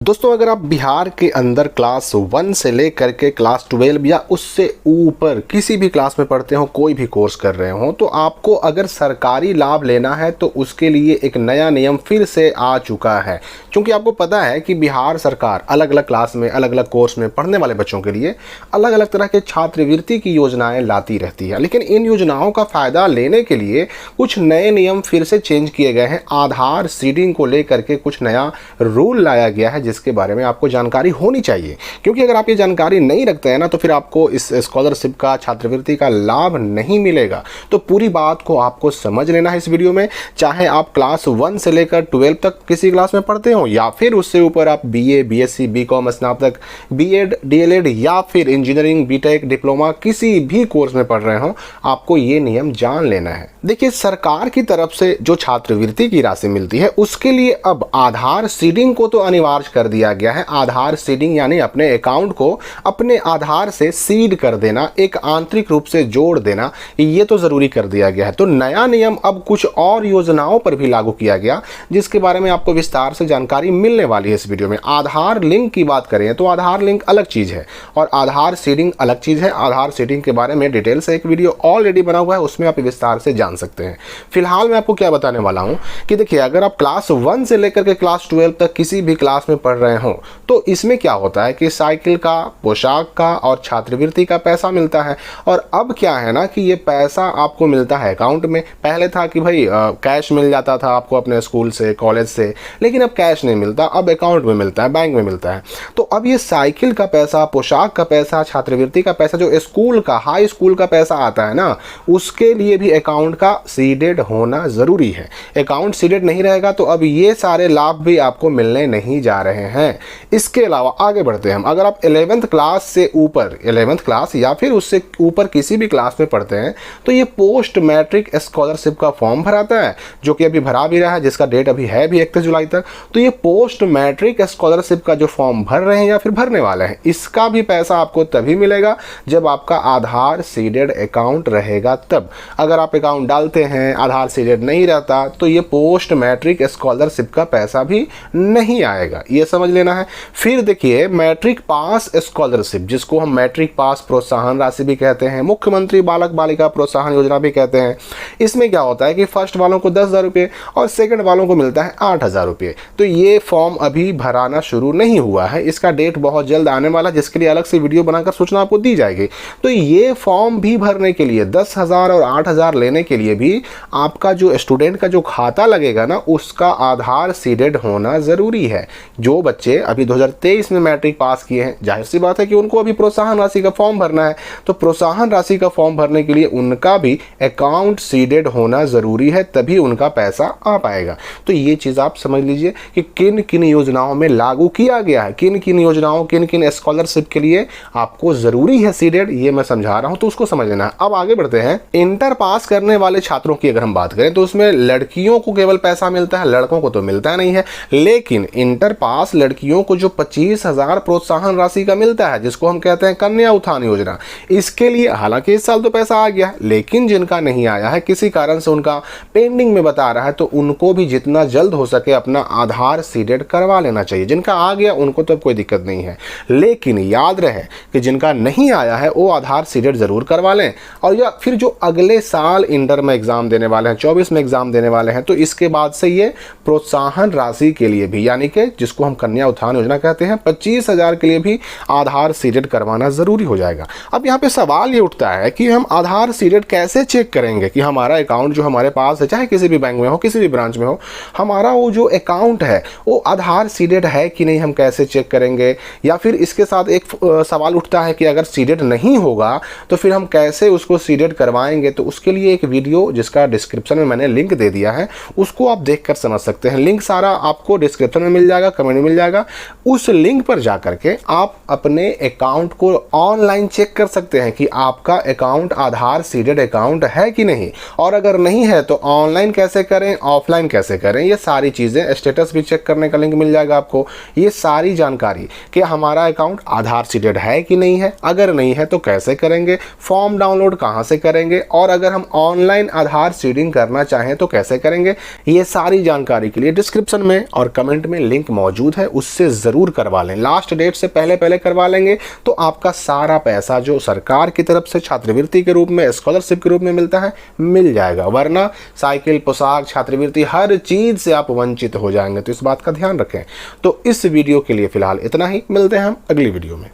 दोस्तों, अगर आप बिहार के अंदर क्लास 1 से लेकर के क्लास 12 या उससे ऊपर किसी भी क्लास में पढ़ते हो, कोई भी कोर्स कर रहे हो, तो आपको अगर सरकारी लाभ लेना है तो उसके लिए एक नया नियम फिर से आ चुका है। क्योंकि आपको पता है कि बिहार सरकार अलग अलग क्लास में, अलग अलग कोर्स में पढ़ने वाले बच्चों के लिए अलग अलग तरह के छात्रवृत्ति की योजनाएं लाती रहती है। लेकिन इन योजनाओं का फ़ायदा लेने के लिए कुछ नए नियम फिर से चेंज किए गए हैं। आधार सीडिंग को लेकर के कुछ नया रूल लाया गया है जिसके बारे में आपको जानकारी होनी चाहिए। क्योंकि अगर आप ये जानकारी नहीं रखते हैं ना, तो फिर आपको इस स्कॉलरशिप का, छात्रवृत्ति का लाभ नहीं मिलेगा। तो पूरी बात को आपको समझ लेना है इस वीडियो में। चाहे आप क्लास 1 से लेकर 12 तक किसी क्लास में पढ़ते हो या फिर उससे ऊपर आप बीए, बीएससी, बीकॉम, स्नातक, बीएड, डीएलएड या फिर इंजीनियरिंग, बीटेक, डिप्लोमा किसी भी कोर्स में पढ़ रहे हो, आपको ये नियम जान लेना है। देखिए, सरकार की तरफ से जो छात्रवृत्ति की राशि मिलती है उसके लिए अब आधार सीडिंग को तो अनिवार्य कर दिया गया है। आधार सीडिंग यानी अपने अकाउंट को अपने आधार से सीड कर देना, एक आंतरिक रूप से जोड़ देना, ये तो जरूरी कर दिया गया है। तो नया नियम अब कुछ और योजनाओं पर भी लागू किया गया, जिसके बारे में आपको विस्तार से जानकारी मिलने वाली है इस वीडियो में। आधार लिंक की बात करें तो आधार लिंक अलग चीज है और आधार सीडिंग अलग चीज है। आधार सीडिंग के बारे में डिटेल से एक वीडियो ऑलरेडी बना हुआ है, उसमें आप विस्तार से जान सकते हैं। फिलहाल मैं आपको क्या बताने वाला हूं कि देखिए, अगर आप क्लास 1 से लेकर के क्लास 12 तक किसी भी क्लास में पढ़ रहे हो तो इसमें क्या होता है कि साइकिल का, पोशाक का और छात्रवृत्ति का पैसा मिलता है। और अब क्या है ना कि ये पैसा आपको मिलता है अकाउंट में। पहले था कि भाई कैश मिल जाता था आपको अपने स्कूल से, कॉलेज से, लेकिन अब कैश नहीं मिलता, अब अकाउंट में मिलता है, बैंक में मिलता है। तो अब ये साइकिल का पैसा, पोशाक का पैसा, छात्रवृत्ति का पैसा, जो स्कूल का, हाई स्कूल का पैसा आता है ना, उसके लिए भी अकाउंट का सीडेड होना जरूरी है। अकाउंट सीडेड नहीं रहेगा तो अब ये सारे लाभ भी आपको मिलने नहीं जा रहे हैं। इसके अलावा आगे बढ़ते हैं हम। अगर आप 11th क्लास से ऊपर, 11th क्लास या फिर उससे ऊपर किसी भी क्लास में पढ़ते हैं तो ये पोस्ट मैट्रिक स्कॉलरशिप का फॉर्म भराता है, जो कि अभी भरा भी रहा है, जिसका डेट अभी है भी 31 जुलाई तक। तो ये पोस्ट मैट्रिक स्कॉलरशिप का जो फॉर्म भर रहे हैं या फिर भरने वाले हैं, इसका भी पैसा आपको तभी मिलेगा जब आपका आधार सीडेड अकाउंट रहेगा तब। अगर आप अकाउंट डालते हैं, आधार सीडेड नहीं रहता, तो ये पोस्ट मैट्रिक स्कॉलरशिप का पैसा भी नहीं आएगा, ये समझ लेना है। फिर देखिए, मैट्रिक पास स्कॉलरशिप, जिसको हम मैट्रिक पास प्रोत्साहन राशि भी कहते हैं, मुख्यमंत्री बालक बालिका प्रोत्साहन योजना भी कहते हैं। इसमें क्या होता है कि फर्स्ट वालों को 10,000 रुपये और सेकंड वालों को मिलता है 8,000 रुपये। तो ये फॉर्म अभी भराना शुरू नहीं हुआ है, इसका डेट बहुत जल्द आने वाला, जिसके लिए अलग से वीडियो बनाकर सूचना आपको दी जाएगी। तो ये फॉर्म भी भरने के लिए 10,000 और 8,000 लेने के लिए भी आपका जो स्टूडेंट का जो खाता लगेगा ना, उसका आधार सीडेड होना जरूरी है। जो बच्चे अभी 2023 में मैट्रिक पास किए हैं, जाहिर सी बात है कि उनको अभी प्रोत्साहन राशि का फॉर्म भरना है। तो प्रोत्साहन राशि का फॉर्म भरने के लिए उनका भी अकाउंट सीडेड होना जरूरी है, तभी उनका पैसा आ पाएगा। तो ये चीज आप समझ लीजिए कि किन किन योजनाओं में लागू किया गया है, किन किन योजनाओं, किन किन स्कॉलरशिप के लिए आपको जरूरी है सीडेड, ये मैं समझा रहा हूं, तो उसको समझ लेना है। अब आगे बढ़ते हैं। इंटर पास करने वाले छात्रों की अगर हम बात करें तो उसमें लड़कियों को केवल पैसा मिलता है, लड़कों को तो मिलता नहीं है। लेकिन इंटर पास लड़कियों को जो 25,000 प्रोत्साहन राशि का मिलता है, जिसको हम कहते हैं कन्या उत्थान योजना, इसके लिए हालांकि इस साल तो पैसा आ गया, लेकिन जिनका नहीं आया है, किसी कारण से उनका पेंडिंग में बता रहा है, तो उनको भी जितना जल्द हो सके अपना आधार सीडेड करवा लेना चाहिए। जिनका आ गया उनको तो कोई दिक्कत नहीं है, लेकिन याद रहे कि जिनका नहीं आया है वो आधार सीडेड जरूर करवा लें। और या फिर जो अगले साल इंटर में एग्जाम देने वाले हैं, 24 में एग्जाम देने वाले हैं, तो इसके बाद से ये प्रोत्साहन राशि के लिए भी, यानी कि जिसको हम कन्या उत्थान योजना कहते हैं, 25,000 के लिए भी आधार सीडेड करवाना जरूरी हो जाएगा। अब यहाँ पे सवाल ये उठता है कि हम आधार सीडेड कैसे चेक करेंगे कि हमारा अकाउंट जो हमारे पास है, चाहे किसी भी बैंक में हो, किसी भी ब्रांच में हो, हमारा वो जो अकाउंट है वो आधार सीडेड है कि नहीं, हम कैसे चेक करेंगे। या फिर इसके साथ एक सवाल उठता है कि अगर सीडेड नहीं होगा तो फिर हम कैसे उसको सीडेड करवाएंगे। तो उसके लिए एक वीडियो, जिसका डिस्क्रिप्शन में मैंने लिंक दे दिया है, उसको आप देखकर समझ सकते हैं। लिंक सारा आपको डिस्क्रिप्शन में मिल जाएगा, कमेंट में मिल जाएगा। उस लिंक पर जाकर के आप अपने अकाउंट को ऑनलाइन चेक कर सकते हैं कि आपका अकाउंट आधार सीडेड अकाउंट है कि नहीं। और अगर नहीं है तो ऑनलाइन कैसे करें, ऑफलाइन कैसे करें, ये सारी चीज़ें, स्टेटस भी चेक करने का लिंक मिल जाएगा आपको। ये सारी जानकारी कि हमारा अकाउंट आधार सीडेड है कि नहीं है, अगर नहीं है तो कैसे करेंगे, फॉर्म डाउनलोड कहाँ से करेंगे, और अगर हम ऑनलाइन आधार सीडिंग करना चाहें तो कैसे करेंगे, ये सारी जानकारी के लिए डिस्क्रिप्शन में और कमेंट में लिंक मौजूद मौजूद है उससे ज़रूर करवा लें। लास्ट डेट से पहले करवा लेंगे तो आपका सारा पैसा जो सरकार की तरफ से छात्रवृत्ति के रूप में, स्कॉलरशिप के रूप में मिलता है, मिल जाएगा। वरना साइकिल, पोशाक, छात्रवृत्ति, हर चीज़ से आप वंचित हो जाएंगे। तो इस बात का ध्यान रखें। तो इस वीडियो के लिए फ़िलहाल इतना ही, मिलते हैं हम अगली वीडियो में।